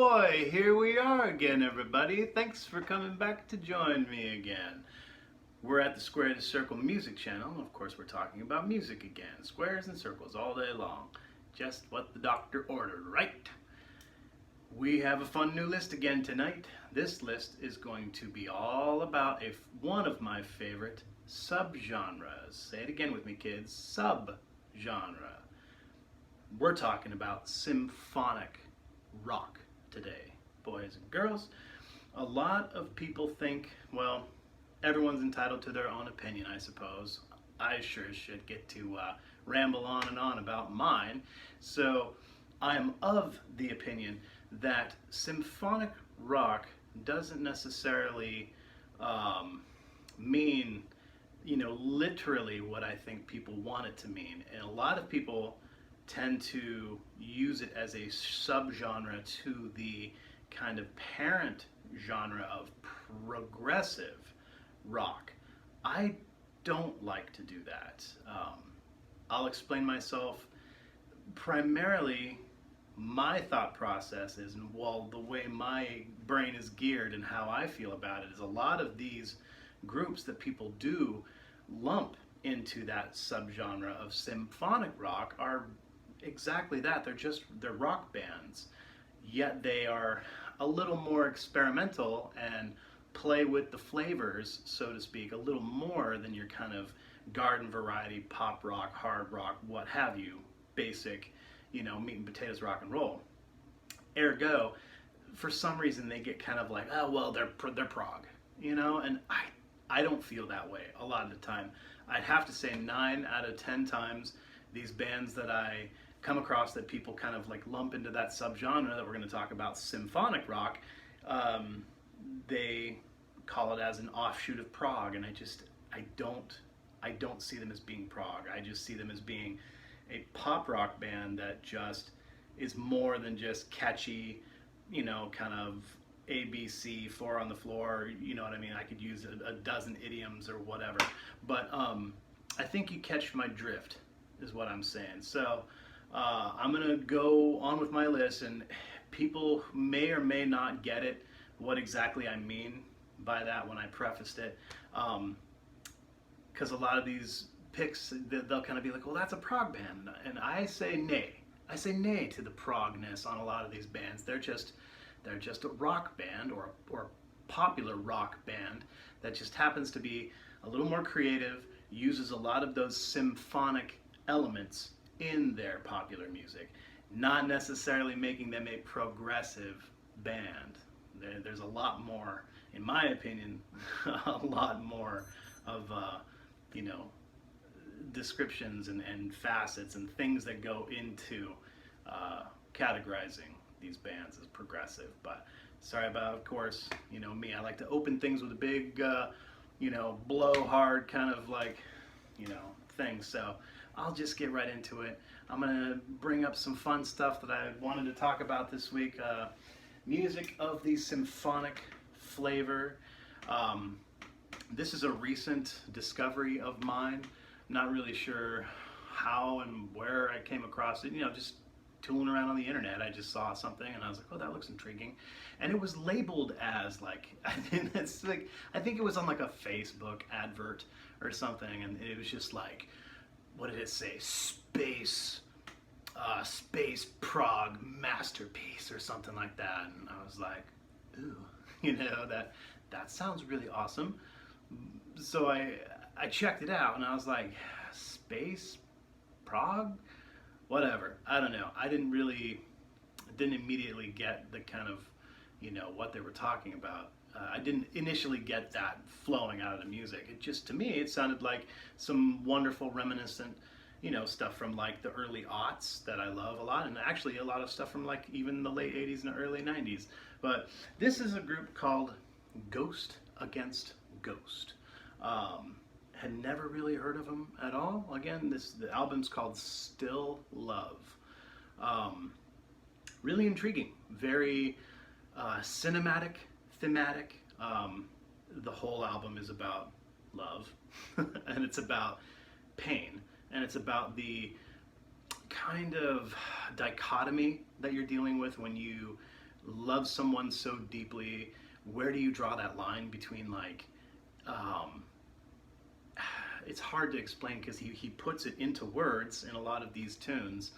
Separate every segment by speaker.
Speaker 1: boy, here we are again, everybody. Thanks for coming back to join me again. We're at the Square to Circle Music channel. Of course, we're talking about music again. Squares and circles all day long. Just what the doctor ordered, right? We have a fun new list again tonight. This list is going to be all about one of my favorite subgenres. Say it again with me, kids. Subgenre. We're talking about symphonic rock today, boys and girls. A lot of people think, well, everyone's entitled to their own opinion, I suppose. I sure should get to ramble on and on about mine. So I am of the opinion that symphonic rock doesn't necessarily mean, literally what I think people want it to mean. And a lot of people tend to use it as a subgenre to the kind of parent genre of progressive rock. I don't like to do that. I'll explain myself. Primarily, my thought process is, and the way my brain is geared and how I feel about it is a lot of these groups that people do lump into that subgenre of symphonic rock are exactly that. They're rock bands, yet they are a little more experimental and play with the flavors, so to speak, a little more than your kind of garden variety pop rock, hard rock, what have you, basic, meat and potatoes rock and roll. Ergo, for some reason they get kind of like, oh well, they're prog, and I don't feel that way a lot of the time. I'd have to say 9 out of 10 times these bands that I come across that people kind of like lump into that subgenre that we're going to talk about, symphonic rock, they call it as an offshoot of prog, and I don't see them as being prog. I just see them as being a pop rock band that just is more than just catchy, kind of ABC, four on the floor, you know what I mean? I could use a dozen idioms or whatever, but I think you catch my drift is what I'm saying. So I'm gonna go on with my list, and people may or may not get it, what exactly I mean by that when I prefaced it, because a lot of these picks, they'll kind of be like, well, that's a prog band, and I say nay. I say nay to the progness on a lot of these bands. They're just a rock band or popular rock band that just happens to be a little more creative, uses a lot of those symphonic elements in their popular music, not necessarily making them a progressive band. There's a lot more, in my opinion, a lot more of descriptions and facets and things that go into categorizing these bands as progressive. But sorry about, of course, me, I like to open things with a big blow hard kind of like thing. So I'll just get right into it. I'm gonna bring up some fun stuff that I wanted to talk about this week. Music of the symphonic flavor. This is a recent discovery of mine. Not really sure how and where I came across it. Just tooling around on the internet, I just saw something and I was like, oh, that looks intriguing. And it was labeled as like, I think it was on like a Facebook advert or something, and it was just like, what did it say? Space prog masterpiece or something like that. And I was like, ooh, that sounds really awesome. So I checked it out and I was like, space prog? Whatever. I don't know. I didn't immediately get the kind of, what they were talking about. I didn't initially get that flowing out of the music. It just, to me, it sounded like some wonderful reminiscent, stuff from like the early aughts that I love a lot, and actually a lot of stuff from like even the late 80s and early 90s. But this is a group called Ghost Against Ghost. Had never really heard of them at all. Again, the album's called Still Love. Really intriguing, very cinematic, thematic. The whole album is about love, and it's about pain, and it's about the kind of dichotomy that you're dealing with when you love someone so deeply, where do you draw that line between like, it's hard to explain because he puts it into words in a lot of these tunes,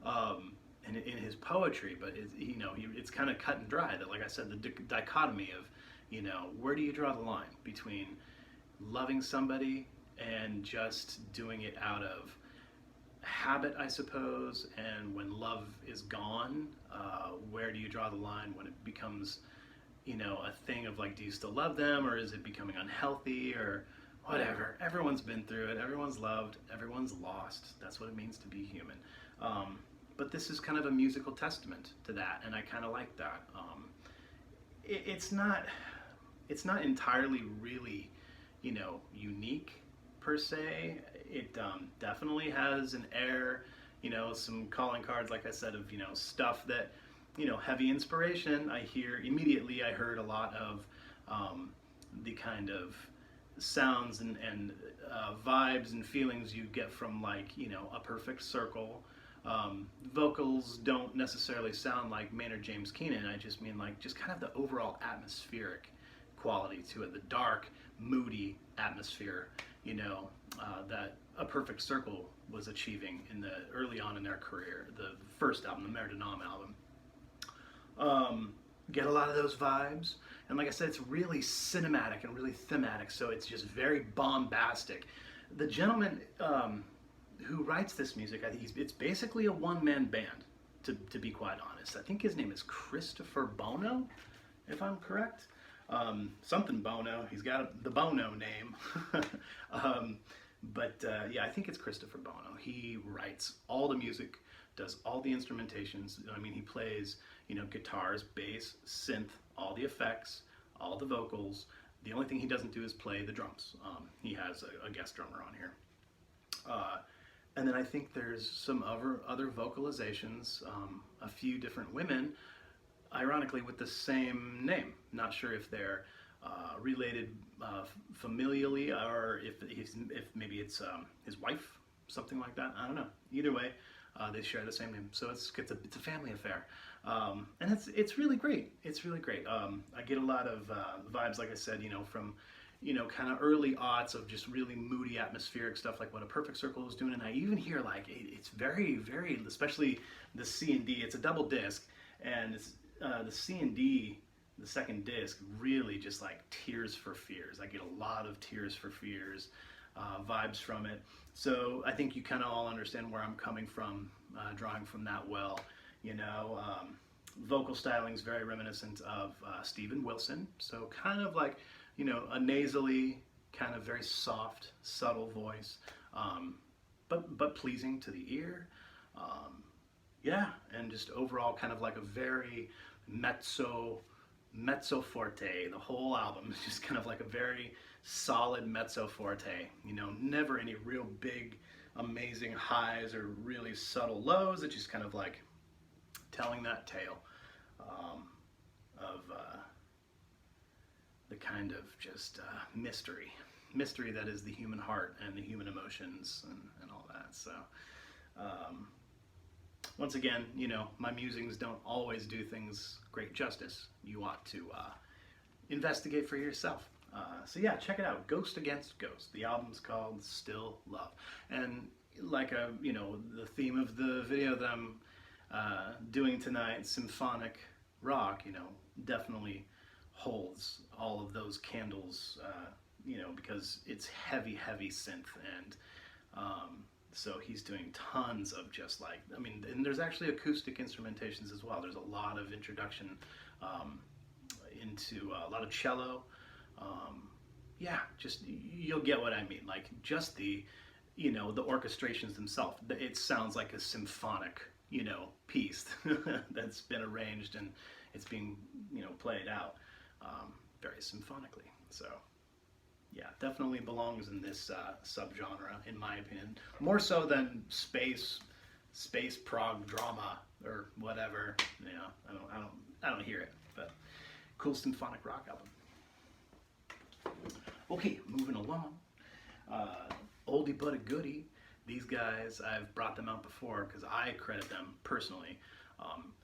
Speaker 1: and in his poetry, but it's kind of cut and dry. That, like I said, the dichotomy of, where do you draw the line between loving somebody and just doing it out of habit, I suppose, and when love is gone, where do you draw the line when it becomes, a thing of like, do you still love them, or is it becoming unhealthy, or whatever. Everyone's been through it, everyone's loved, everyone's lost. That's what it means to be human. But this is kind of a musical testament to that, and I kind of like that. It's not entirely really, unique per se. It definitely has an air, some calling cards, like I said, of, stuff that, heavy inspiration. I heard a lot of the kind of sounds and vibes and feelings you get from, like, A Perfect Circle. Vocals don't necessarily sound like Maynard James Keenan. I just mean like just kind of the overall atmospheric quality to it, the dark, moody atmosphere, that A Perfect Circle was achieving early on in their career, the first album, the Mer de Nam album. Get a lot of those vibes, and like I said, it's really cinematic and really thematic, so it's just very bombastic. The gentleman who writes this music, I think it's basically a one-man band, to be quite honest. I think his name is Christopher Bono, if I'm correct. Something Bono. He's got the Bono name. Yeah, I think it's Christopher Bono. He writes all the music, does all the instrumentations. I mean, he plays, guitars, bass, synth, all the effects, all the vocals. The only thing he doesn't do is play the drums. He has a guest drummer on here. And then I think there's some other vocalizations, a few different women, ironically with the same name. Not sure if they're related familially, or if maybe it's his wife, something like that. I don't know. Either way, they share the same name, so it's a family affair, and it's really great. It's really great. I get a lot of vibes, like I said, from kind of early aughts of just really moody atmospheric stuff like what A Perfect Circle is doing. And I even hear like, it's very, very, especially the C and D, it's a double disc, and it's, the C and D, the second disc, really just like Tears for Fears. I get a lot of Tears for Fears vibes from it. So I think you kind of all understand where I'm coming from, drawing from that well, vocal styling is very reminiscent of Steven Wilson. So kind of like, a nasally, kind of very soft, subtle voice, but pleasing to the ear. Yeah, and just overall kind of like a very mezzo forte. The whole album is just kind of like a very solid mezzo forte. Never any real big, amazing highs or really subtle lows. It's just kind of like telling that tale of the kind of just mystery that is the human heart and the human emotions and all that. So once again, my musings don't always do things great justice. You ought to investigate for yourself. So yeah, check it out, Ghost Against Ghost. The album's called Still Love. And like the theme of the video that I'm doing tonight, symphonic rock, definitely holds all of those candles, because it's heavy synth, and so he's doing tons of just like, and there's actually acoustic instrumentations as well. There's a lot of introduction into a lot of cello. Yeah, just, you'll get what I mean. Like just the orchestrations themselves. It sounds like a symphonic, piece that's been arranged and it's being, played out very symphonically. So yeah, definitely belongs in this subgenre, in my opinion, more so than space prog drama or whatever. I don't hear it, but cool symphonic rock album. Okay, moving along. Oldie but a goodie. These guys, I've brought them out before because I credit them personally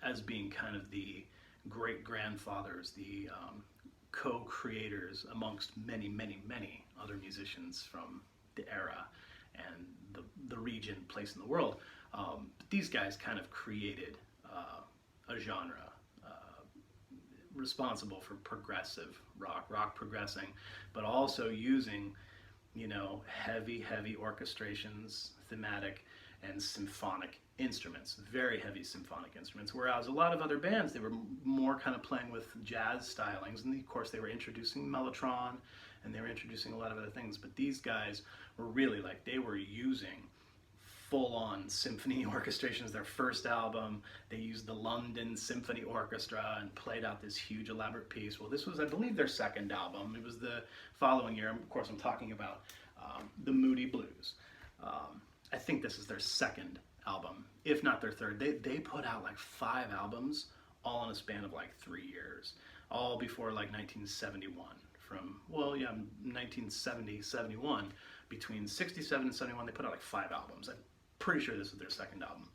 Speaker 1: as being kind of the great-grandfathers, the co-creators amongst many, many, many other musicians from the era and the region, place in the world. But these guys kind of created a genre responsible for progressive rock progressing, but also using, you know, heavy orchestrations, thematic, and symphonic instruments, very heavy symphonic instruments, whereas a lot of other bands, they were more kind of playing with jazz stylings, and of course they were introducing mellotron, and they were introducing a lot of other things, but these guys were really like, they were using full-on symphony orchestrations. Their first album, they used the London Symphony Orchestra and played out this huge elaborate piece. Well, this was, I believe, their second album. It was the following year. Of course, I'm talking about the Moody Blues. I think this is their second album, if not their third. They put out like 5 albums, all in a span of like 3 years, all before like 1971. From, well, yeah, 1970, 71, between 67 and 71, they put out like 5 albums. I'm pretty sure this is their second album.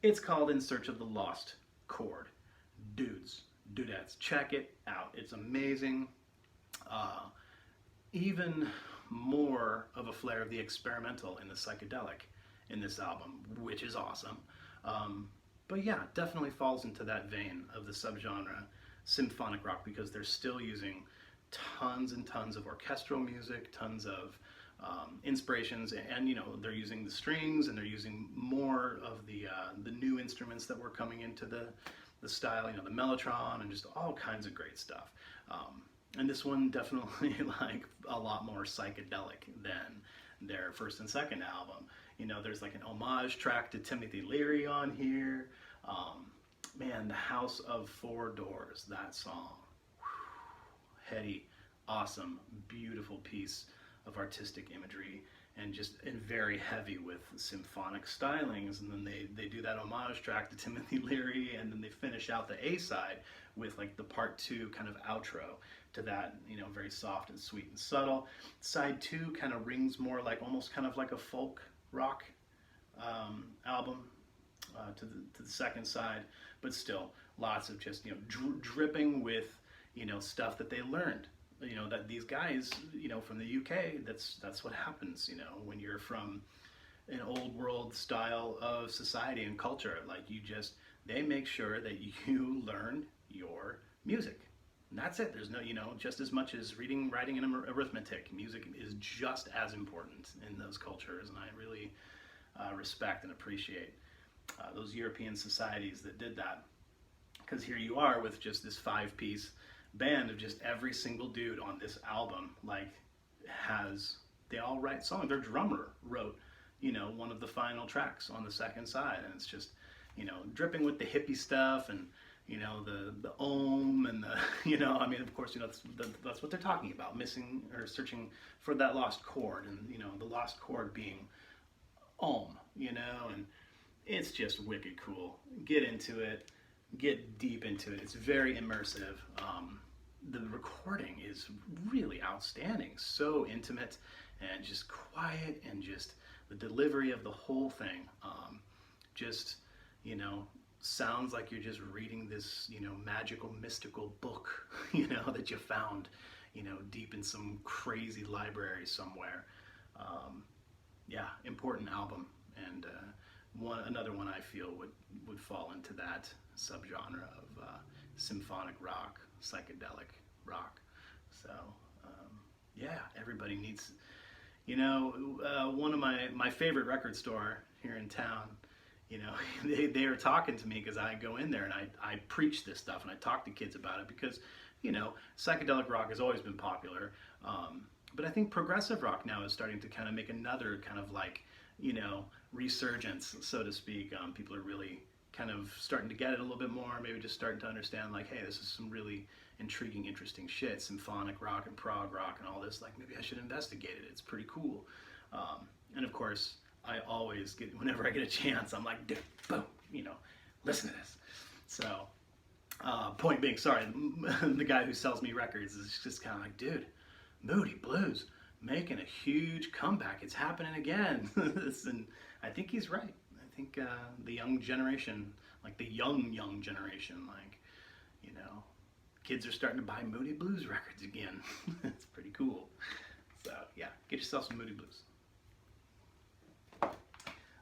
Speaker 1: It's called In Search of the Lost Chord. Dudes, dudettes, check it out. It's amazing. Even more of a flair of the experimental and the psychedelic in this album, which is awesome. But yeah, definitely falls into that vein of the subgenre symphonic rock, because they're still using tons and tons of orchestral music, tons of inspirations, and you know, they're using the strings, and they're using more of the new instruments that were coming into the style, you know, the mellotron, and just all kinds of great stuff. And this one definitely like a lot more psychedelic than their first and second album. You know, there's like an homage track to Timothy Leary on here. Man, The House of Four Doors, that song. Heady, awesome, beautiful piece of artistic imagery, and very heavy with symphonic stylings. And then they do that homage track to Timothy Leary, and then they finish out the A side with like the part 2 kind of outro to that, you know, very soft and sweet and subtle. Side 2 kind of rings more like almost kind of like a folk rock album to the second side, but still lots of just, you know, dripping with, you know, stuff that they learned, you know, that these guys, you know, from the UK, that's what happens, you know, when you're from an old world style of society and culture. Like, they make sure that you learn your music. And that's it. There's no, you know, just as much as reading, writing, and arithmetic, music is just as important in those cultures. And I really respect and appreciate those European societies that did that. Because here you are with just this 5-piece band of just every single dude on this album, like, they all write songs. Their drummer wrote, you know, one of the final tracks on the second side, and it's just, you know, dripping with the hippie stuff, and, you know, the ohm, and the, you know, I mean, of course, you know, that's what they're talking about, missing or searching for that lost chord, and, you know, the lost chord being ohm, you know, and it's just wicked cool. Get into it, get deep into it. It's very immersive. The recording is really outstanding, so intimate and just quiet, and just the delivery of the whole thing just, you know, sounds like you're just reading this, you know, magical, mystical book, you know, that you found, you know, deep in some crazy library somewhere. Yeah, important album, and another one I feel would fall into that subgenre of symphonic rock, psychedelic rock. So yeah, everybody needs, you know, one of my favorite record store here in town, you know, they are talking to me because I go in there and I preach this stuff, and I talk to kids about it, because, you know, psychedelic rock has always been popular, but I think progressive rock now is starting to kind of make another kind of like, you know, resurgence, so to speak. People are really kind of starting to get it a little bit more, maybe just starting to understand, like, hey, this is some really intriguing, interesting shit, symphonic rock and prog rock and all this, like, maybe I should investigate it, it's pretty cool. And of course, I always get, whenever I get a chance, I'm like, dude, boom, you know, listen to this. So, point being, sorry, the guy who sells me records is just kind of like, dude, Moody Blues, making a huge comeback, it's happening again. And I think he's right. I think the young generation, like the young generation, like, You know, kids are starting to buy Moody Blues records again. It's pretty cool. So yeah, get yourself some Moody Blues.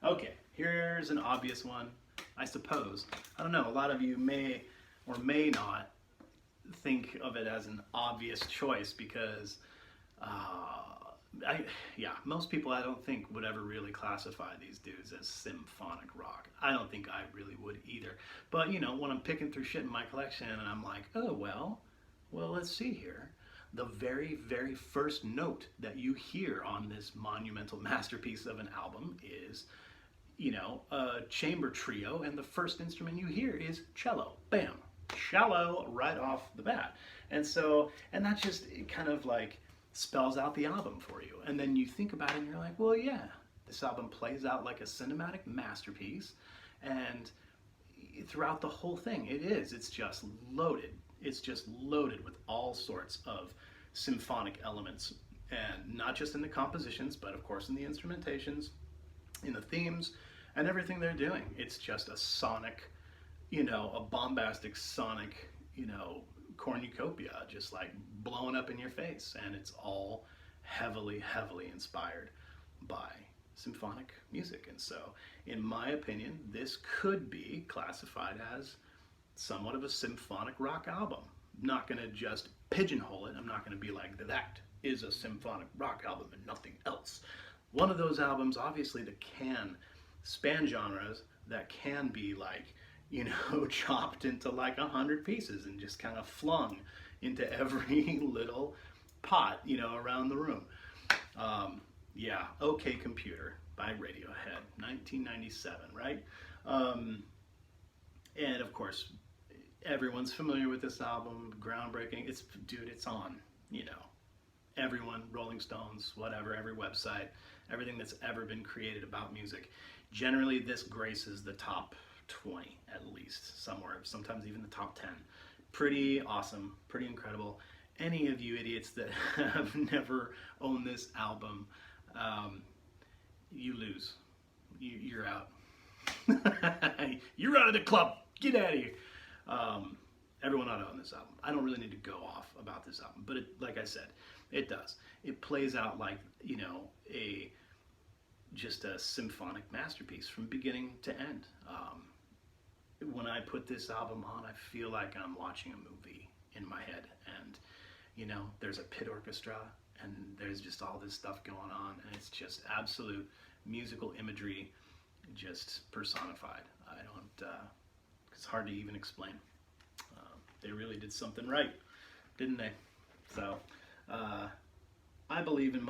Speaker 1: Okay, here's an obvious one, I suppose. I don't know, a lot of you may or may not think of it as an obvious choice because most people I don't think would ever really classify these dudes as symphonic rock. I don't think I really would either. But you know, when I'm picking through shit in my collection and I'm like, oh well, let's see here. The very, very first note that you hear on this monumental masterpiece of an album is, you know, a chamber trio, and the first instrument you hear is cello. Bam, cello right off the bat. And so, and that just kind of like spells out the album for you. And then you think about it and you're like, well, yeah, this album plays out like a cinematic masterpiece. And throughout the whole thing, it's just loaded. It's just loaded with all sorts of symphonic elements. And not just in the compositions, but of course in the instrumentations, in the themes, and everything they're doing. It's just a sonic, you know, a bombastic sonic, you know, cornucopia, just like blowing up in your face. And it's all heavily, heavily inspired by symphonic music. And so, in my opinion, this could be classified as somewhat of a symphonic rock album. I'm not going to just pigeonhole it. I'm not going to be like, that is a symphonic rock album and nothing else. One of those albums, obviously, that can span genres, that can be like, you know, chopped into like 100 pieces and just kind of flung into every little pot, you know, around the room. Yeah, OK Computer by Radiohead, 1997, right? And of course, everyone's familiar with this album, groundbreaking. Dude, it's on, you know, everyone, Rolling Stones, whatever, every website, everything that's ever been created about music. Generally, this graces the top 20 at least, somewhere, sometimes even the top 10. Pretty awesome, pretty incredible. Any of you idiots that have never owned this album, you lose. You're out. You're out of the club. Get out of here. Everyone ought to own this album. I don't really need to go off about this album, but like I said, it does. It plays out like, you know, just a symphonic masterpiece from beginning to end. When I put this album on, I feel like I'm watching a movie in my head, and you know, there's a pit orchestra, and there's just all this stuff going on, and it's just absolute musical imagery, just personified. It's hard to even explain. They really did something right, didn't they? So, I believe, in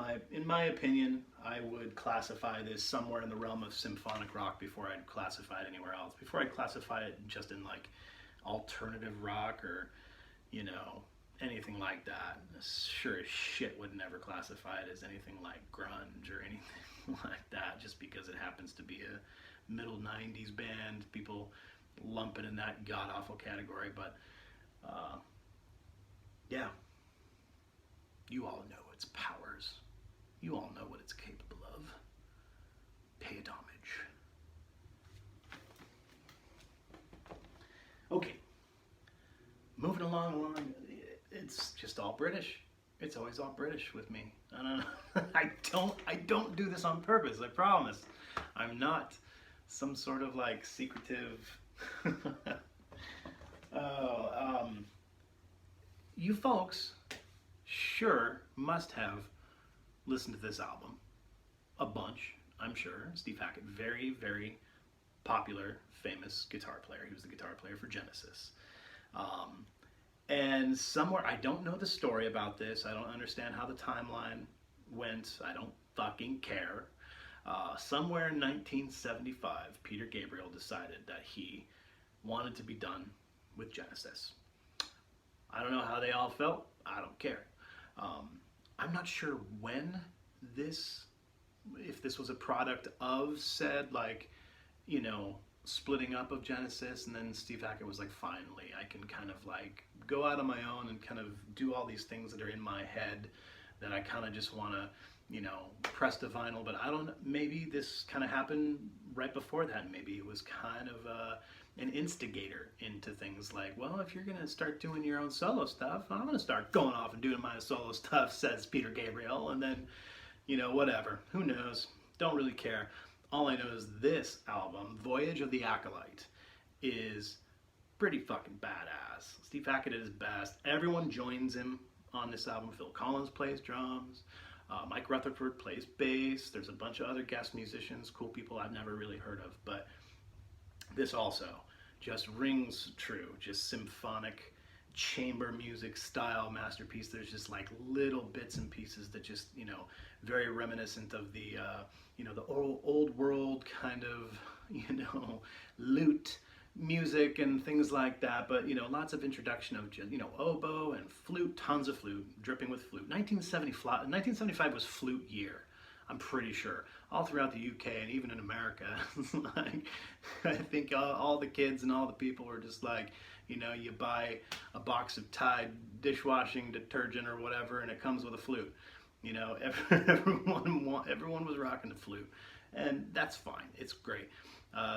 Speaker 1: my opinion, I would classify this somewhere in the realm of symphonic rock before I'd classify it anywhere else. Before I'd classify it just in like alternative rock or, you know, anything like that. Sure as shit would never classify it as anything like grunge or anything like that, just because it happens to be a middle 90s band. People lump it in that god-awful category, but yeah. You all know its powers. You all know what it's capable of. Pay it homage. Okay. Moving along. It's just all British. It's always all British with me. I don't know. I don't do this on purpose, I promise. I'm not some sort of like secretive you folks sure must have listened to this album a bunch, I'm sure. Steve Hackett, very, very popular, famous guitar player. He was the guitar player for Genesis. And somewhere, I don't know the story about this. I don't understand how the timeline went. I don't fucking care. Somewhere in 1975, Peter Gabriel decided that he wanted to be done with Genesis. I don't know how they all felt. I don't care. I'm not sure when if this was a product of said, like, you know, splitting up of Genesis, and then Steve Hackett was like, finally, I can kind of like go out on my own and kind of do all these things that are in my head that I kind of just want to, you know, press to vinyl. But I don't know, maybe this kind of happened right before that. Maybe it was kind of an instigator into things like, well, if you're going to start doing your own solo stuff, I'm going to start going off and doing my solo stuff, says Peter Gabriel, and then, whatever. Who knows? Don't really care. All I know is this album, Voyage of the Acolyte, is pretty fucking badass. Steve Hackett at his best. Everyone joins him on this album. Phil Collins plays drums. Mike Rutherford plays bass. There's a bunch of other guest musicians, cool people I've never really heard of. But this also just rings true. Just symphonic chamber music style masterpiece. There's just like little bits and pieces that just, very reminiscent of the, the old world kind of, lute music and things like that, but lots of introduction of oboe and flute, tons of flute, dripping with flute. 1975 was flute year, I'm pretty sure, all throughout the UK and even in America. Like, I think all the kids and all the people were just like, you buy a box of Tide dishwashing detergent or whatever, and it comes with a flute. Everyone was rocking the flute, and that's fine. It's great.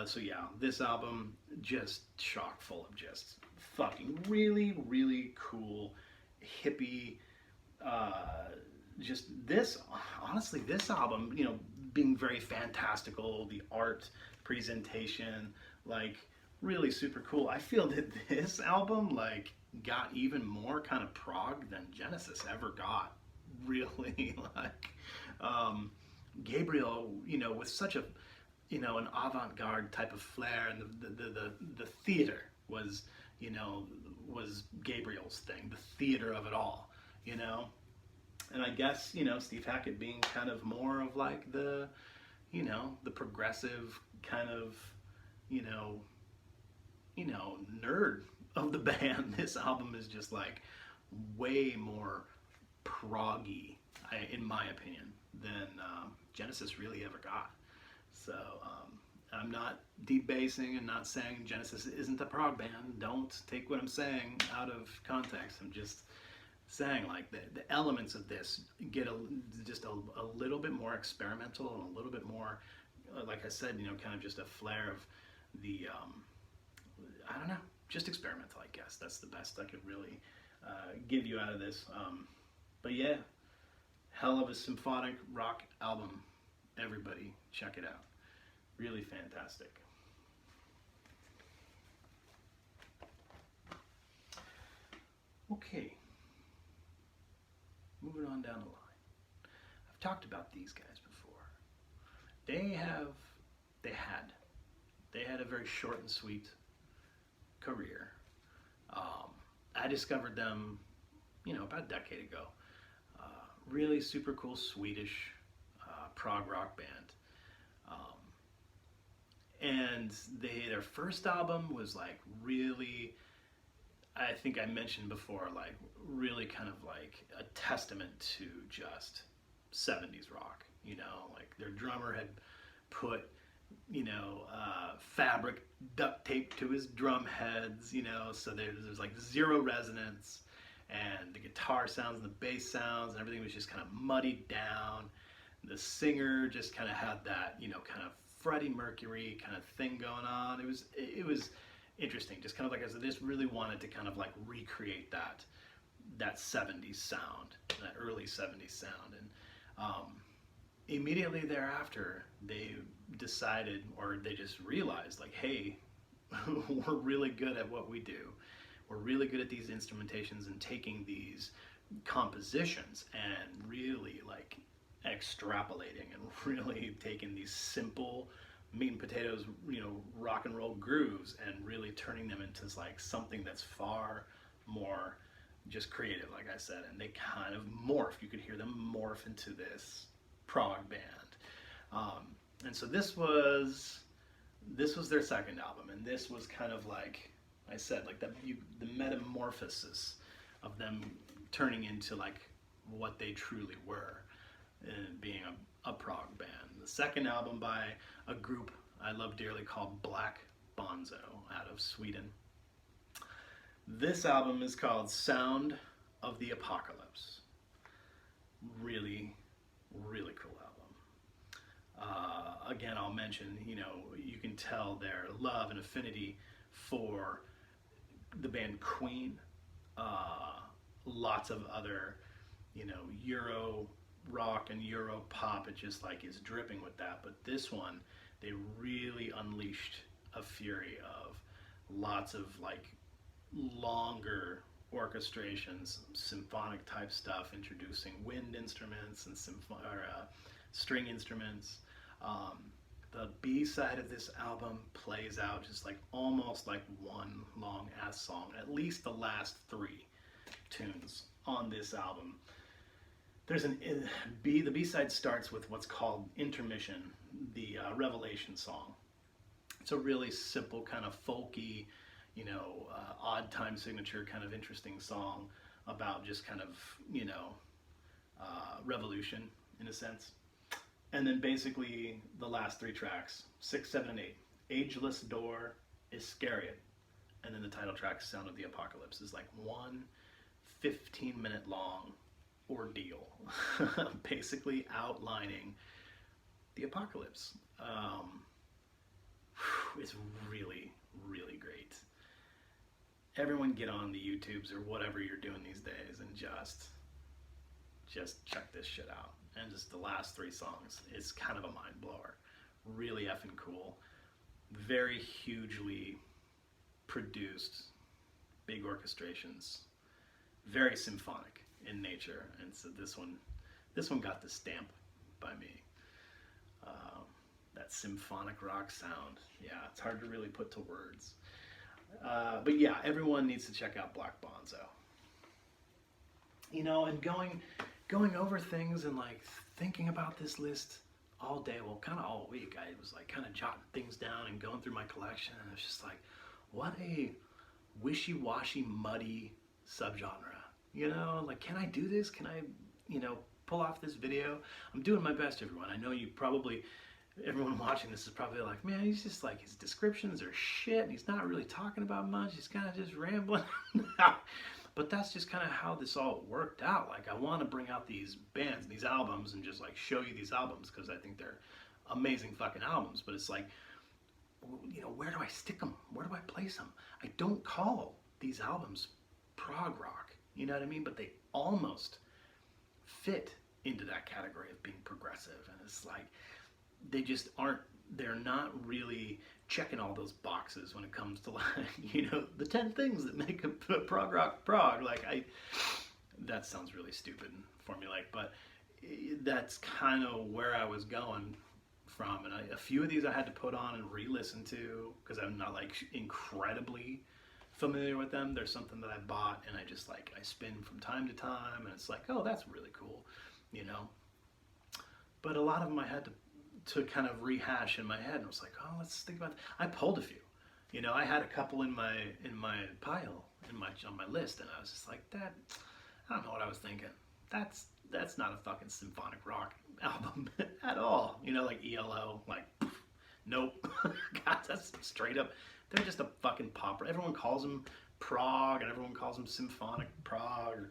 Speaker 1: So yeah, this album just chock full of just fucking really, really cool, hippie, just this, honestly, this album, being very fantastical, the art, presentation, like really super cool. I feel that this album like got even more kind of prog than Genesis ever got, really. Like, Gabriel, with such a, an avant-garde type of flair, and the theater was, was Gabriel's thing, the theater of it all, and I guess, Steve Hackett being kind of more of like the, the progressive kind of, nerd of the band. This album is just like way more proggy, in my opinion, than Genesis really ever got. So I'm not debasing and not saying Genesis isn't a prog band. Don't take what I'm saying out of context. I'm just saying like the elements of this get just a little bit more experimental and a little bit more, like I said, kind of just a flair of the, I don't know, just experimental, I guess. That's the best I could really give you out of this. But yeah, hell of a symphonic rock album. Everybody check it out. Really fantastic. Okay, moving on down the line. I've talked about these guys before. They had a very short and sweet career. I discovered them, about a decade ago. Really super cool Swedish prog rock band. And their first album was like really, I think I mentioned before, like really kind of like a testament to just 70s rock, like their drummer had put, fabric duct tape to his drum heads, so there's like zero resonance, and the guitar sounds and the bass sounds and everything was just kind of muddied down. The singer just kind of had that, kind of Freddie Mercury kind of thing going on. It was interesting. Just kind of like I said, just really wanted to kind of like recreate that 70s sound, that early 70s sound. And immediately thereafter, they decided, or they just realized, like, hey, we're really good at what we do. We're really good at these instrumentations and taking these compositions and really like extrapolating and really taking these simple meat and potatoes, rock and roll grooves and really turning them into like something that's far more just creative, like I said. And they kind of morph. You could hear them morph into this prog band. And so this was their second album, and this was kind of like I said, like the metamorphosis of them turning into like what they truly were, being a prog band. The second album by a group I love dearly called Black Bonzo out of Sweden. This album is called Sound of the Apocalypse. Really, really cool album. Again, I'll mention, you can tell their love and affinity for the band Queen, lots of other, you know, Euro rock and Euro pop. It just like is dripping with that. But this one, they really unleashed a fury of lots of like longer orchestrations, symphonic type stuff, introducing wind instruments and string instruments. The B side of this album plays out just like almost like one long ass song, at least the last 3 tunes on this album. There's the B side starts with what's called Intermission, the Revelation song. It's a really simple kind of folky, you know, odd time signature kind of interesting song about just kind of, you know, revolution in a sense. And then basically the last 3 tracks, 6, 7, and 8, Ageless Door, Iscariot, and then the title track, Sound of the Apocalypse, is like one 15-minute long ordeal, basically outlining the apocalypse. It's really, really great. Everyone get on the YouTubes or whatever you're doing these days and just check this shit out. And just the last 3 songs, it's kind of a mind blower. Really effing cool. Very hugely produced, big orchestrations. Very symphonic in nature, and so this one got the stamp by me. That symphonic rock sound. Yeah, it's hard to really put to words. But yeah, everyone needs to check out Black Bonzo. You know, and going over things and like thinking about this list all day, well, kind of all week, I was like kind of jotting things down and going through my collection, and it's just like, what a wishy-washy, muddy subgenre. You know, like, can I do this? Can I, you know, pull off this video? I'm doing my best, everyone. I know you probably, everyone watching this is probably like, man, he's just like, his descriptions are shit, and he's not really talking about much. He's kind of just rambling. But that's just kind of how this all worked out. Like, I want to bring out these bands and these albums and just like show you these albums because I think they're amazing fucking albums. But it's like, you know, where do I stick them? Where do I place them? I don't call these albums prog rock. You know what I mean? But they almost fit into that category of being progressive. And it's like, they just aren't, they're not really checking all those boxes when it comes to, like, you know, the 10 things that make a prog rock prog. Like, that sounds really stupid and formulaic, but that's kind of where I was going from. And a few of these I had to put on and re-listen to because I'm not like incredibly familiar with them. There's something that I bought and I just like, I spin from time to time and it's like, oh, that's really cool, you know. But a lot of them I had to kind of rehash in my head, and I was like, oh, let's think about that. I pulled a few, you know. I had a couple in my pile on my list, and I was just like, that, I don't know what I was thinking. That's not a fucking symphonic rock album at all, you know, like ELO, like, nope. God, that's straight up, they're just a fucking pop. Everyone calls them prog, and everyone calls them symphonic prog, or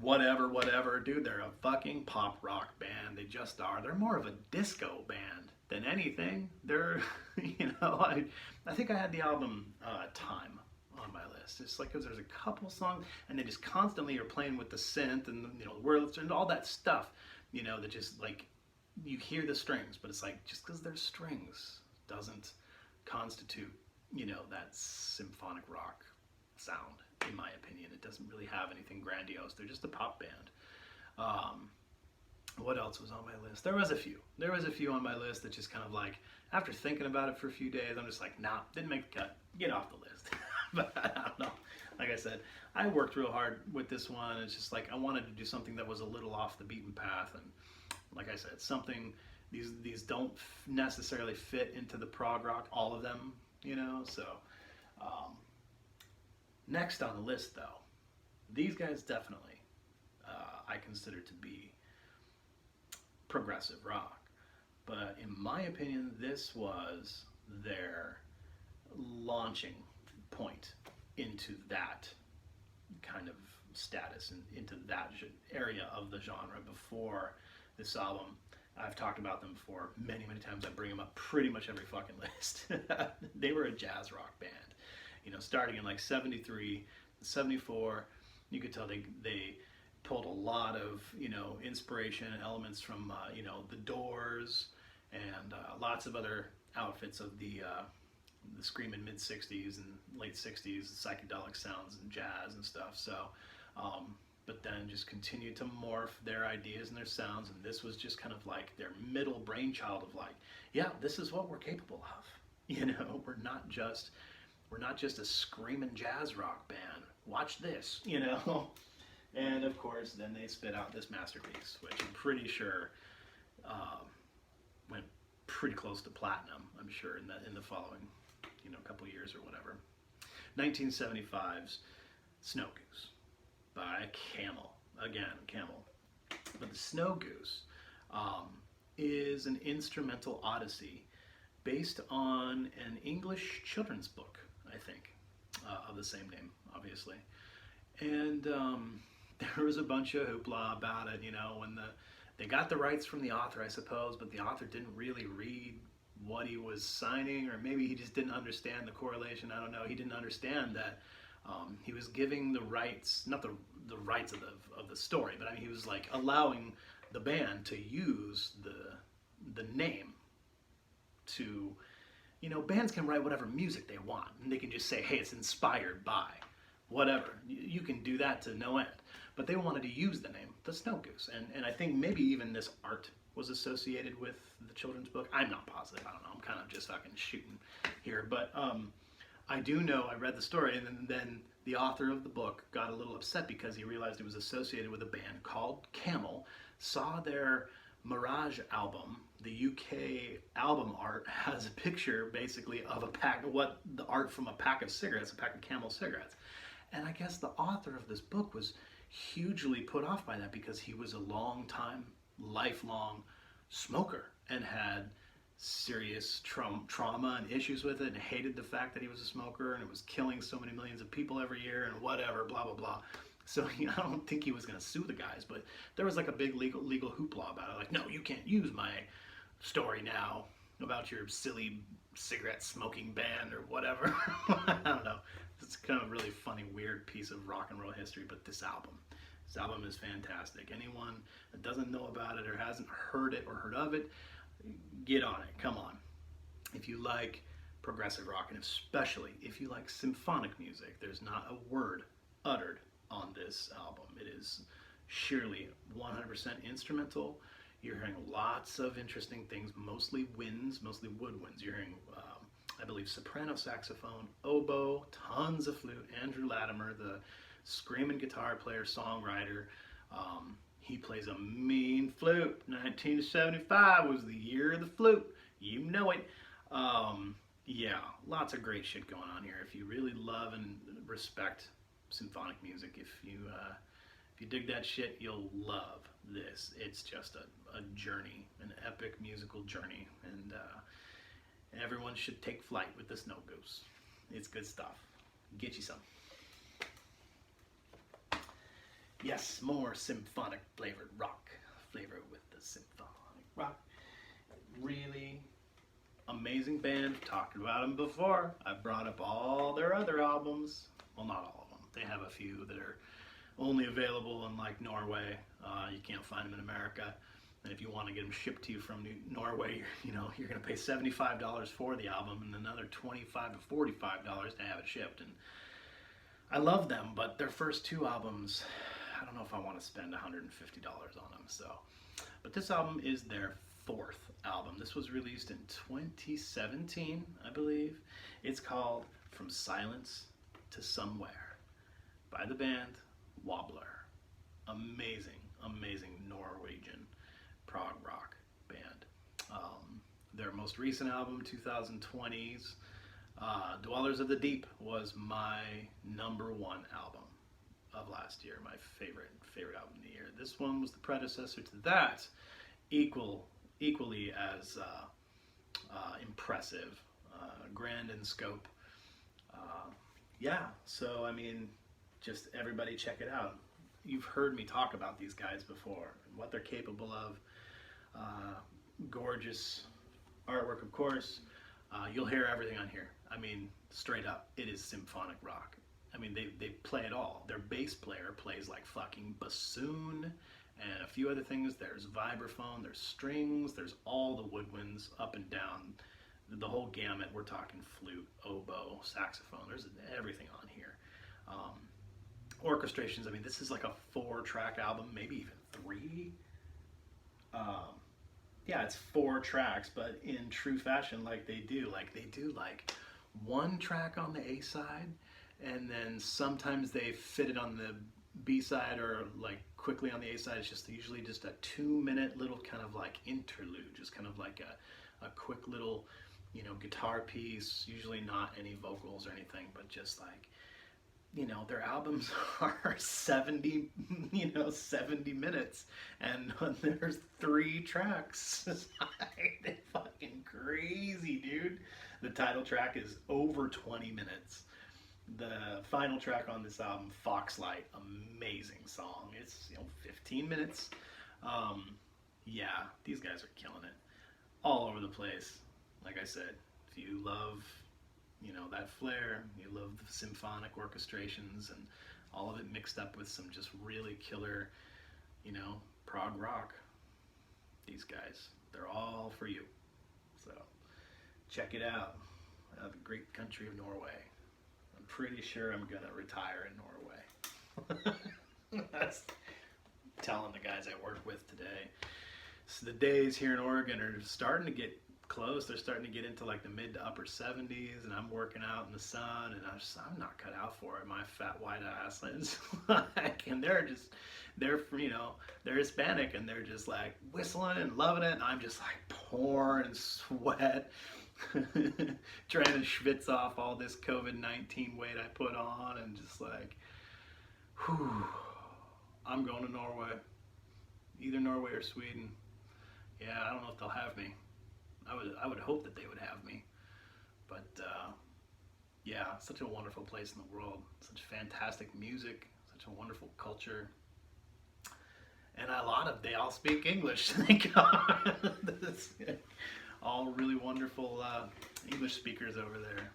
Speaker 1: whatever, dude. They're a fucking pop rock band. They just are. They're more of a disco band than anything. They're, you know, I think I had the album Time on my list. It's like, because there's a couple songs, and they just constantly are playing with the synth and, you know, words and all that stuff, you know, that just like, you hear the strings, but it's like, just because there's strings doesn't constitute, you know, that symphonic rock sound. In my opinion, it doesn't really have anything grandiose. They're just a pop band. What else was on my list? There was a few on my list that just kind of like, after thinking about it for a few days, I'm just like, nah, didn't make the cut. Get off the list. But I don't know. Like I said, I worked real hard with this one. It's just like, I wanted to do something that was a little off the beaten path. And like I said, something, these don't necessarily fit into the prog rock, all of them, you know, so... Next on the list, though, these guys definitely I consider to be progressive rock. But in my opinion, this was their launching point into that kind of status and into that area of the genre before this album I've talked about them before many, many times. I bring them up pretty much every fucking list. They were a jazz rock band, you know, starting in like 73, 74. You could tell they pulled a lot of, you know, inspiration and elements from, you know, the Doors and lots of other outfits of the screaming mid 60s and late 60s, psychedelic sounds and jazz and stuff. So, but then just continued to morph their ideas and their sounds, and this was just kind of like their middle brainchild of like, yeah, this is what we're capable of. You know, we're not just a screaming jazz rock band. Watch this, you know. And of course, then they spit out this masterpiece, which I'm pretty sure went pretty close to platinum. I'm sure in the following, you know, couple years or whatever. 1975's Snow Goose by Camel. Again, Camel. But the Snow Goose is an instrumental odyssey based on an English children's book, I think, of the same name, obviously. And there was a bunch of hoopla about it, you know, when they got the rights from the author, I suppose, but the author didn't really read what he was signing, or maybe he just didn't understand the correlation. I don't know. He didn't understand that he was giving the rights, not the rights of the story, but I mean, he was like allowing the band to use the name to, you know, bands can write whatever music they want, and they can just say, hey, it's inspired by whatever. You can do that to no end. But they wanted to use the name, the Snow Goose. And I think maybe even this art was associated with the children's book. I'm not positive. I don't know. I'm kind of just fucking shooting here. But I do know, I read the story, and then the author of the book got a little upset because he realized it was associated with a band called Camel, saw their Mirage album. The UK album art has a picture basically of a pack, what the art from a pack of cigarettes, a pack of Camel cigarettes. And I guess the author of this book was hugely put off by that because he was a lifelong smoker and had serious trauma and issues with it, and hated the fact that he was a smoker and it was killing so many millions of people every year and whatever, blah, blah, blah. So I don't think he was going to sue the guys, but there was like a big legal hoopla about it. Like, no, you can't use my story now about your silly cigarette smoking band or whatever. I don't know. It's kind of a really funny, weird piece of rock and roll history, but this album is fantastic. Anyone that doesn't know about it or hasn't heard it or heard of it, get on it. Come on. If you like progressive rock, and especially if you like symphonic music, there's not a word uttered on this album. It is sheerly 100% instrumental. You're hearing lots of interesting things, mostly winds, mostly woodwinds. You're hearing I believe soprano saxophone, oboe, tons of flute. Andrew Latimer, the screaming guitar player, songwriter, he plays a mean flute. 1975 was the year of the flute. You know it. Yeah, lots of great shit going on here. If you really love and respect symphonic music, if you dig that shit, you'll love this. It's just a journey, an epic musical journey, and everyone should take flight with the Snow Goose. It's good stuff. Get you some. Yes, more symphonic flavored rock. Flavor with the symphonic rock. Really amazing band. Talked about them before. I've brought up all their other albums. Well, not all of them. They have a few that are only available in like Norway. You can't find them in America. And if you want to get them shipped to you from Norway, you're going to pay $75 for the album and another $25 to $45 to have it shipped. And I love them, but their first two albums, I don't know if I want to spend $150 on them. So, but this album is their fourth album. This was released in 2017, I believe. It's called From Silence to Somewhere by the band Wobbler. Amazing, amazing Norwegian prog rock band. Their most recent album, 2020's Dwellers of the Deep, was my #1 album of last year, my favorite album of the year. This one was the predecessor to that, equally as impressive, grand in scope. Yeah, so I mean, just everybody check it out. You've heard me talk about these guys before and what they're capable of. Gorgeous artwork, of course. You'll hear everything on here. I mean, straight up, it is symphonic rock. I mean, they play it all. Their bass player plays like fucking bassoon and a few other things. There's vibraphone, there's strings, there's all the woodwinds up and down, the whole gamut. We're talking flute, oboe, saxophone. There's everything on here. Orchestrations. I mean, this is like a 4-track album, maybe even 3. Yeah, it's 4 tracks, but in true fashion, like they do like 1 track on the A side, and then sometimes they fit it on the B side, or like quickly on the A side. It's just usually just a 2-minute little kind of like interlude, just kind of like a quick little, you know, guitar piece, usually not any vocals or anything, but just like, you know, their albums are 70 minutes, and there's 3 tracks. They're fucking crazy, dude. The title track is over 20 minutes. The final track on this album, Foxlight, amazing song. It's, you know, 15 minutes. Yeah, these guys are killing it. All over the place. Like I said, if you love, you know, that flair, you love the symphonic orchestrations and all of it mixed up with some just really killer, you know, prog rock, these guys, they're all for you. So check it out. The great country of Norway. I'm pretty sure I'm gonna retire in Norway. That's telling the guys I work with today. So the days here in Oregon are starting to get close. They're starting to get into like the mid to upper 70s, and I'm working out in the sun, and I'm not cut out for it. My fat white ass, and they're you know, they're Hispanic, and they're just like whistling and loving it, and I'm just like pouring sweat, trying to schwitz off all this COVID-19 weight I put on, and just like, whew, I'm going to Norway, either Norway or Sweden. Yeah, I don't know if they'll have me. I would hope that they would have me, but yeah, such a wonderful place in the world, such fantastic music, such a wonderful culture, and they all speak English. Thank God. All really wonderful English speakers over there.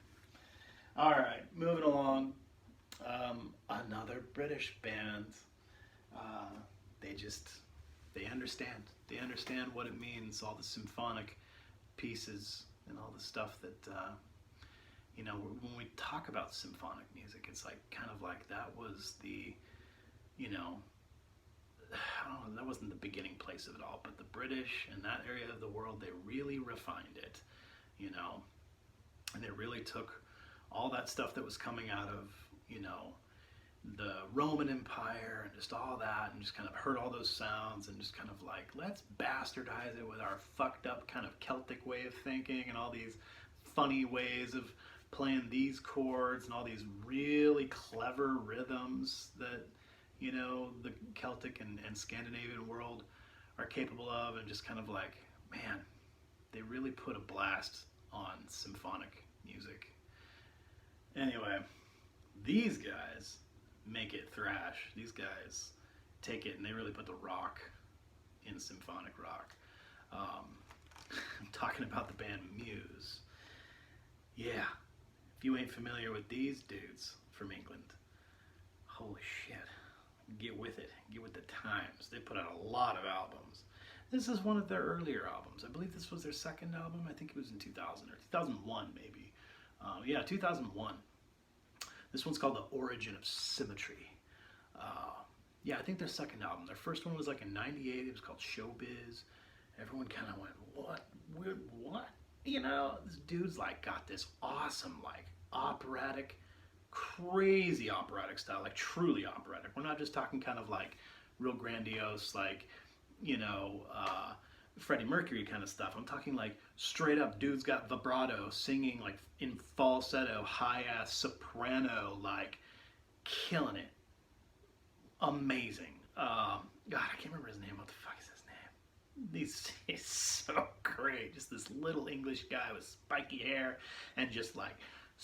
Speaker 1: All right, moving along. Another British band. They understand. They understand what it means, all the symphonic pieces and all the stuff that, you know, when we talk about symphonic music, it's like kind of like that was the, you know, I don't know, that wasn't the beginning place of it all, but the British in that area of the world, they really refined it, you know, and they really took all that stuff that was coming out of, you know, the Roman Empire and just all that, and just kind of heard all those sounds and just kind of like, let's bastardize it with our fucked up kind of Celtic way of thinking and all these funny ways of playing these chords and all these really clever rhythms that, you know, the Celtic and Scandinavian world are capable of, and just kind of like, man, they really put a blast on symphonic music. Anyway, these guys make it thrash. These guys take it and they really put the rock in symphonic rock. I'm talking about the band Muse. Yeah, if you ain't familiar with these dudes from England, holy shit, get with it. Get with the times. They put out a lot of albums. This is one of their earlier albums. I believe this was their second album. I think it was in 2000 or 2001 maybe. Yeah, 2001. This one's called The Origin of Symmetry. Yeah, I think their second album. Their first one was like in '98. It was called Showbiz. Everyone kind of went, what? Weird, what? You know, this dude's like got this awesome, like operatic, crazy operatic style, like truly operatic. We're not just talking kind of like real grandiose, like, you know, Freddie Mercury kind of stuff. I'm talking like straight up, dude's got vibrato, singing like in falsetto, high ass soprano, like killing it. Amazing. God, I can't remember his name. What the fuck is his name? He's so great. Just this little English guy with spiky hair and just like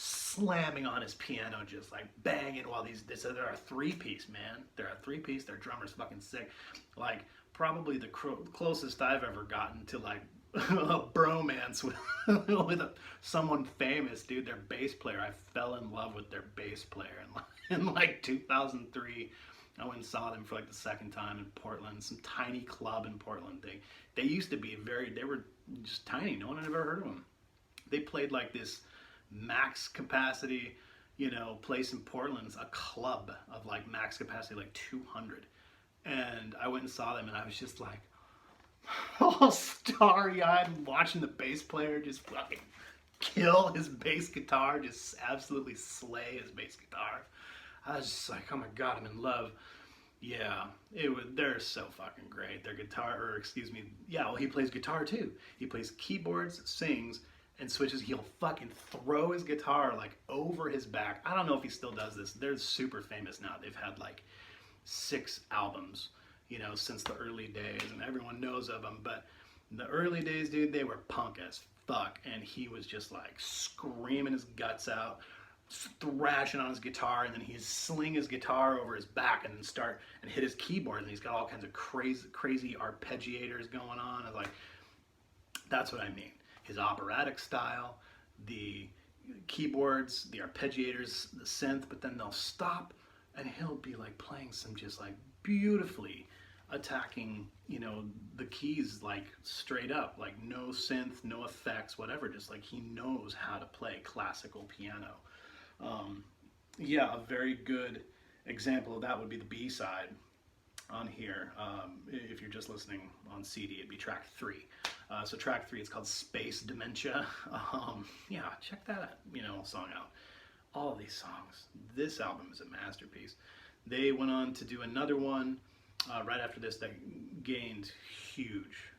Speaker 1: slamming on his piano, just like banging while they're a three-piece, man. They're a three-piece. Their drummer's fucking sick. Like, probably the closest I've ever gotten to like a bromance with someone famous, dude. Their bass player. I fell in love with their bass player in like 2003. I went and saw them for like the second time in Portland, some tiny club in Portland. They used to be they were just tiny. No one had ever heard of them. They played like this max capacity, place in Portland, a club of like max capacity, like 200. And I went and saw them, and I was just like, all starry-eyed, watching the bass player just fucking kill his bass guitar, just absolutely slay his bass guitar. I was just like, oh my god, I'm in love. Yeah, they're so fucking great. Their guitar, or excuse me, yeah, well, he plays guitar too. He plays keyboards, sings, and switches. He'll fucking throw his guitar like over his back. I don't know if he still does this. They're super famous now. They've had like 6 albums, since the early days, and everyone knows of them. But in the early days, dude, they were punk as fuck, and he was just like screaming his guts out, thrashing on his guitar, and then he'd sling his guitar over his back and then start and hit his keyboard, and he's got all kinds of crazy arpeggiators going on. And like, that's what I mean. His operatic style, the keyboards, the arpeggiators, the synth, but then they'll stop and he'll be like playing some just like beautifully attacking, the keys like straight up, like no synth, no effects, whatever, just like he knows how to play classical piano. Yeah, a very good example of that would be the B-side on here. If you're just listening on CD, it'd be track 3. So track 3 is called Space Dementia. Yeah, check that song out. All of these songs. This album is a masterpiece. They went on to do another one right after this that gained huge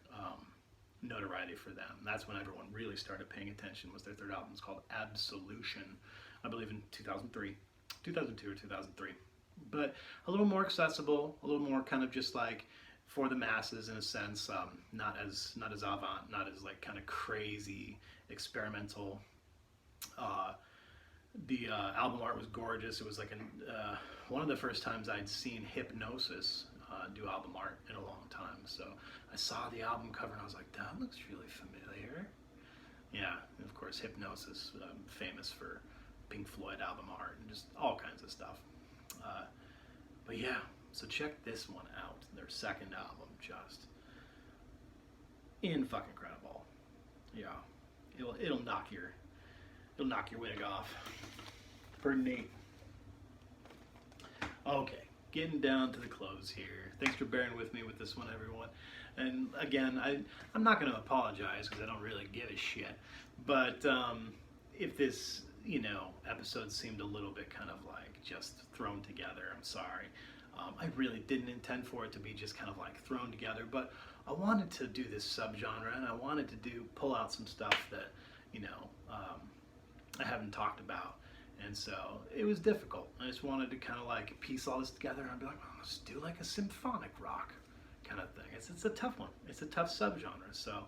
Speaker 1: notoriety for them. That's when everyone really started paying attention. Was their third album. It's called Absolution, I believe in 2002 or 2003. But a little more accessible, a little more kind of just like for the masses in a sense, not as avant, not as like kind of crazy experimental. The album art was gorgeous. It was like one of the first times I'd seen Hypnosis do album art in a long time. So I saw the album cover and I was like, that looks really familiar. Yeah, and of course Hypnosis, famous for Pink Floyd album art and just all kinds of stuff. But yeah, so check this one out. Their second album, just fucking incredible. Yeah, it'll knock your wig off. Pretty neat. Okay, getting down to the close here. Thanks for bearing with me with this one, everyone. And again, I'm not going to apologize because I don't really give a shit. But if this episode seemed a little bit kind of like just thrown together, I'm sorry. I really didn't intend for it to be just kind of like thrown together, but I wanted to do this subgenre, and I wanted to pull out some stuff that I haven't talked about, and so it was difficult. I just wanted to kind of like piece all this together and be like, oh, let's do like a symphonic rock kind of thing. It's a tough one. It's a tough subgenre. So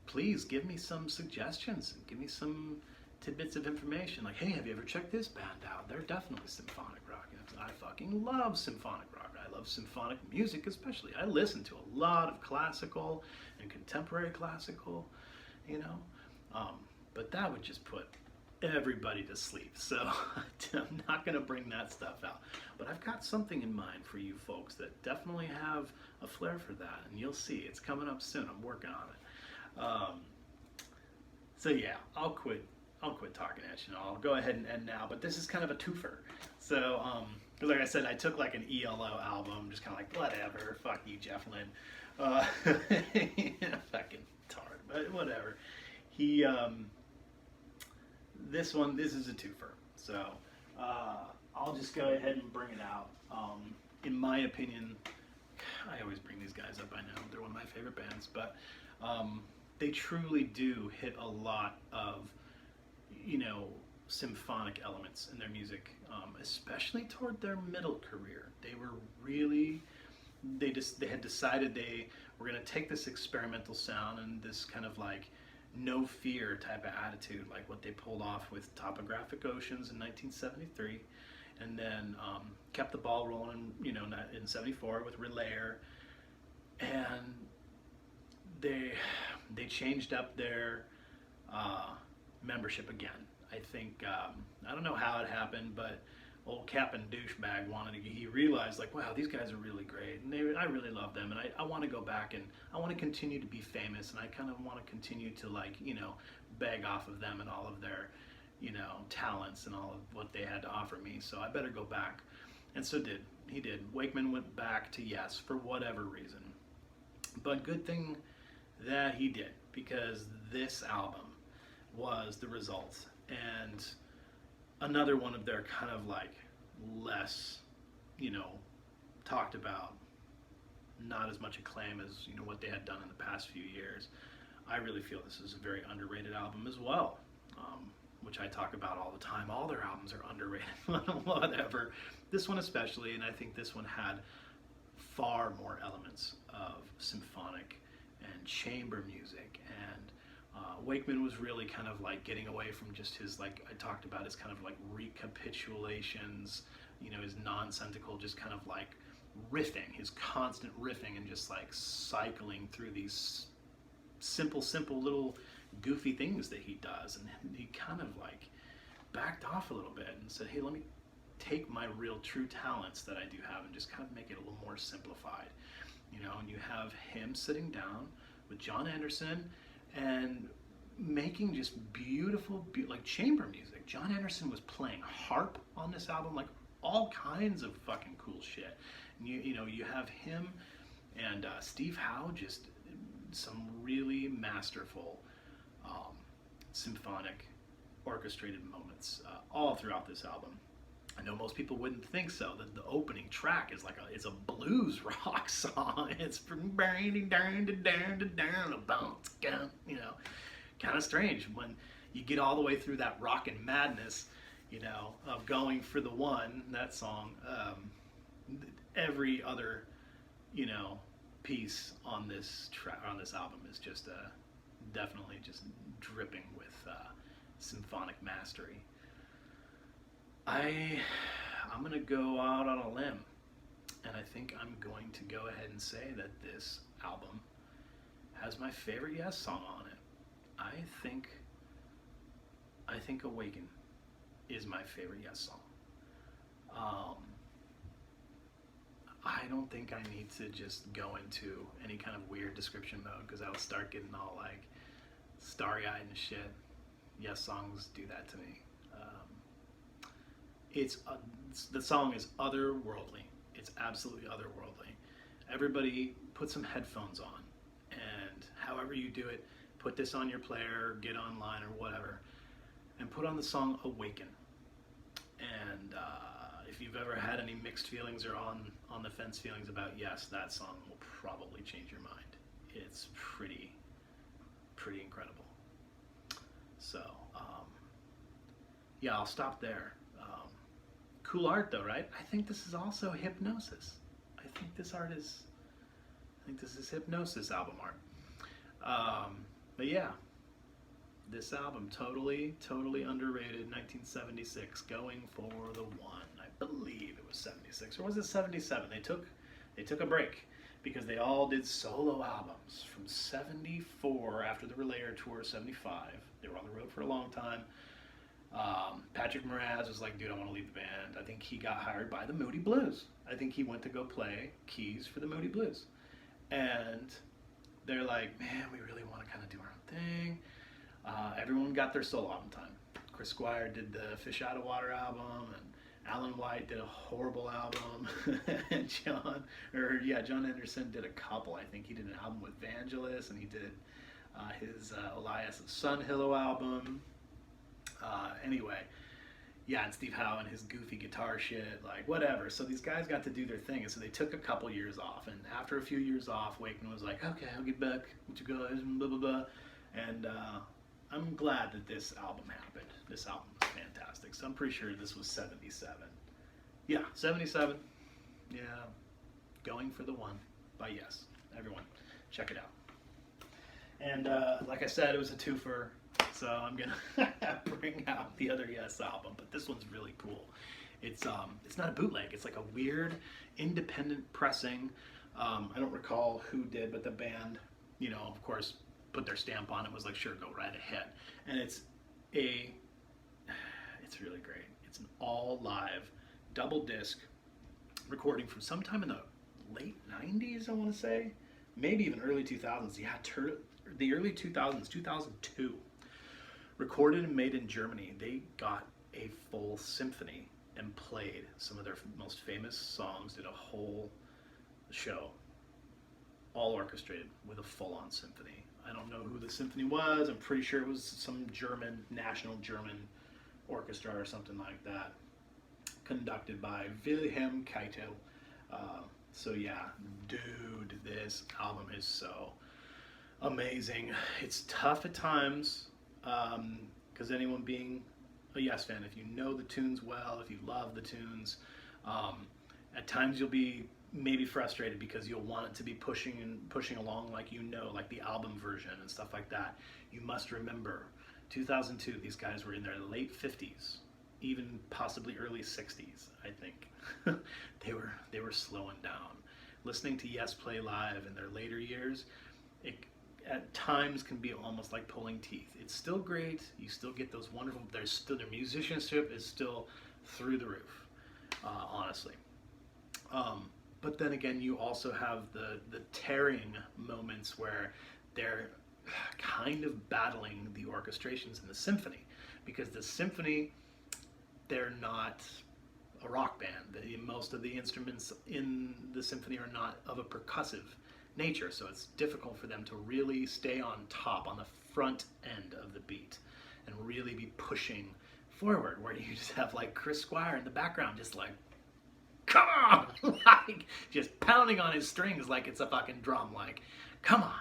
Speaker 1: please give me some suggestions. Give me some tidbits of information. Like, hey, have you ever checked this band out? They're definitely symphonic rock. I fucking love symphonic rock. I love symphonic music especially. I listen to a lot of classical and contemporary classical, but that would just put everybody to sleep. So I'm not going to bring that stuff out. But I've got something in mind for you folks that definitely have a flair for that. And you'll see. It's coming up soon. I'm working on it. So yeah, I'll quit talking at you. I'll go ahead and end now. But this is kind of a twofer. So, like I said, I took like an ELO album, just kind of like, whatever, fuck you, Jeff Lynne. Fucking tard, but whatever. This is a twofer. So, I'll just go ahead and bring it out. In my opinion, I always bring these guys up, I know. They're one of my favorite bands, but they truly do hit a lot of, symphonic elements in their music, especially toward their middle career. They were really, they had decided they were going to take this experimental sound and this kind of like no fear type of attitude, like what they pulled off with Topographic Oceans in 1973, and then kept the ball rolling, you know, in 74 with Relayer, and they changed up their membership again. I think I don't know how it happened, but old Captain Douchebag he realized, like, wow, these guys are really great, and I really love them, and I want to go back and I want to continue to be famous, and I kind of want to continue to, like, you know, beg off of them and all of their, you know, talents and all of what they had to offer me. So I better go back, and so he did. Wakeman went back to Yes for whatever reason, but good thing that he did, because this album was the result, and another one of their kind of like less, you know, talked about, not as much acclaim as, you know, what they had done in the past few years. I really feel this is a very underrated album as well, which I talk about all the time. All their albums are underrated, whatever. This one especially, and I think this one had far more elements of symphonic and chamber music, and Wakeman was really kind of like getting away from just his, like I talked about, his kind of like recapitulations, you know, his nonsensical, just kind of like riffing, his constant riffing, and just like cycling through these simple little goofy things that he does. And he kind of like backed off a little bit and said, hey, let me take my real true talents that I do have and just kind of make it a little more simplified, you know. And you have him sitting down with John Anderson and making just beautiful, like chamber music. John Anderson was playing harp on this album, like all kinds of fucking cool shit. And you know, you have him and Steve Howe, just some really masterful symphonic orchestrated moments all throughout this album. I know most people wouldn't think so, that the opening track is like it's a blues rock song. It's from down to down to down, a bounce, you know, kind of strange when you get all the way through that rockin' madness, you know, of Going for the One, that song. Every other, you know, piece on this album is just definitely just dripping with symphonic mastery. I'm going to go out on a limb, and I think I'm going to go ahead and say that this album has my favorite Yes song on it. I think Awaken is my favorite Yes song. I don't think I need to just go into any kind of weird description mode, because I'll start getting all like starry-eyed and shit. Yes songs do that to me. The song is otherworldly. It's absolutely otherworldly. Everybody put some headphones on, and however you do it, put this on your player, get online or whatever, and put on the song Awaken. And if you've ever had any mixed feelings or on the fence feelings about Yes, that song will probably change your mind. It's pretty incredible. So yeah, I'll stop there. Cool art though, right? I think this is also Hypnosis. I think this is Hypnosis album art. But yeah, this album, totally underrated. 1976, Going for the One. I believe it was 76, or was it 77? They took a break because they all did solo albums from 74 after the Relayer tour, 75. They were on the road for a long time. Patrick Moraz was like, dude, I want to leave the band. I think he got hired by the Moody Blues. I think he went to go play keys for the Moody Blues. And they're like, man, we really want to kind of do our own thing. Everyone got their solo album time. Chris Squire did the Fish Out of Water album, and Alan White did a horrible album. And John Anderson did a couple. I think he did an album with Vangelis, and he did his Elias of Sunhillow album. Anyway, yeah, and Steve Howe and his goofy guitar shit, like whatever. So these guys got to do their thing, and so they took a couple years off. And after a few years off, Wakeman was like, okay, I'll get back with you guys, and blah, blah, blah. And I'm glad that this album happened. This album was fantastic. So I'm pretty sure this was 77. Yeah, 77. Yeah, Going for the One by Yes. Everyone, check it out. And like I said, it was a twofer, so I'm gonna bring out the other Yes album. But this one's really cool. It's not a bootleg. It's like a weird independent pressing. I don't recall who did, but the band, you know, of course, put their stamp on it. Was like, sure, go right ahead. And it's really great. It's an all live double disc recording from sometime in the late 90s, I want to say, maybe even early 2000s. Yeah, the early 2000s, 2002. Recorded and made in Germany. They got a full symphony and played some of their most famous songs, did a whole show, all orchestrated with a full-on symphony. I don't know who the symphony was. I'm pretty sure it was some national German orchestra or something like that, conducted by Wilhelm Keitel. So yeah, dude, this album is so amazing. It's tough at times, because anyone being a Yes fan, if you know the tunes well, if you love the tunes, at times you'll be maybe frustrated because you'll want it to be pushing along like like the album version and stuff like that. You must remember, 2002, these guys were in their late 50s, even possibly early 60s, I think. They were slowing down. Listening to Yes play live in their later years, it at times can be almost like pulling teeth. It's still great. You still get those wonderful, their musicianship is still through the roof, honestly. But then again, you also have the tearing moments where they're kind of battling the orchestrations in the symphony, because the symphony, they're not a rock band. Most of the instruments in the symphony are not of a percussive nature, so it's difficult for them to really stay on top, on the front end of the beat, and really be pushing forward, where you just have like Chris Squire in the background just like, come on, like just pounding on his strings like it's a fucking drum, like, come on,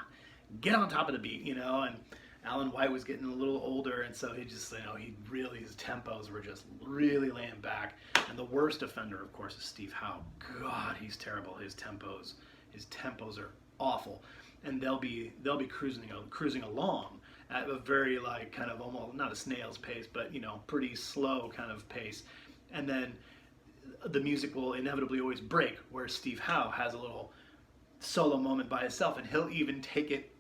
Speaker 1: get on top of the beat, you know. And Alan White was getting a little older, and so he just, you know, his tempos were just really laying back. And the worst offender, of course, is Steve Howe. God, he's terrible. His tempos are awful, and they'll be cruising along at a very, like, kind of almost not a snail's pace, but, you know, pretty slow kind of pace, and then the music will inevitably always break, where Steve Howe has a little solo moment by himself, and he'll even take it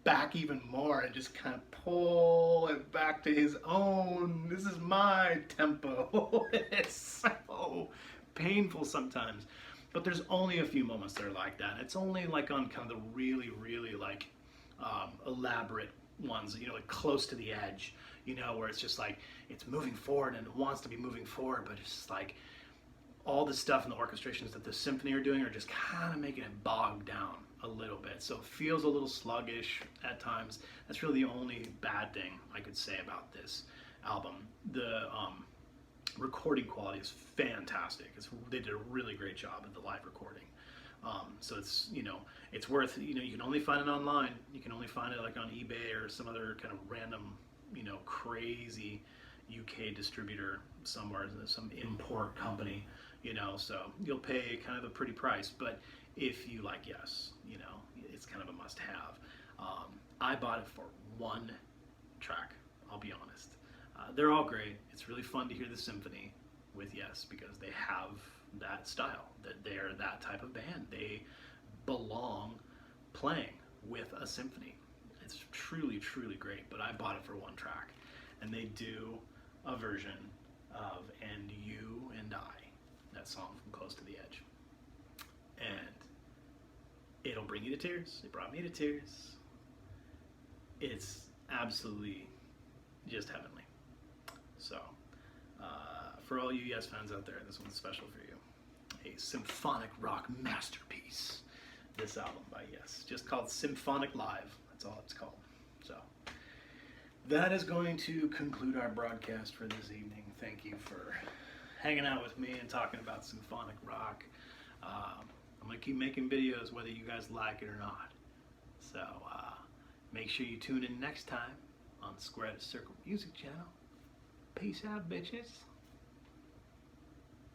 Speaker 1: back even more and just kind of pull it back to his own, this is my tempo. It's so painful sometimes. But there's only a few moments that are like that. It's only like on kind of the really, really like elaborate ones, you know, like close to the edge, you know, where it's just like, it's moving forward and it wants to be moving forward, but it's just like, all the stuff in the orchestrations that the symphony are doing are just kind of making it bogged down a little bit. So it feels a little sluggish at times. That's really the only bad thing I could say about this album. The recording quality is fantastic. They did a really great job at the live recording. So it's, you know, it's worth, you know, you can only find it online. You can only find it like on eBay or some other kind of random, you know, crazy UK distributor somewhere, some import company, you know, so you'll pay kind of a pretty price. But if you like Yes, you know, it's kind of a must-have. I bought it for one track, I'll be honest. They're all great. It's really fun to hear the symphony with Yes, because they have that style, that they're that type of band. They belong playing with a symphony. It's truly, truly great. But I bought it for one track, and they do a version of And You and I, that song from Close to the Edge. And it'll bring you to tears. It brought me to tears. It's absolutely just heavenly. So, for all you Yes fans out there, this one's special for you. A symphonic rock masterpiece. This album by Yes, just called Symphonic Live. That's all it's called. So, that is going to conclude our broadcast for this evening. Thank you for hanging out with me and talking about symphonic rock. I'm going to keep making videos whether you guys like it or not. So make sure you tune in next time on the Square to Circle Music channel. Peace out, bitches.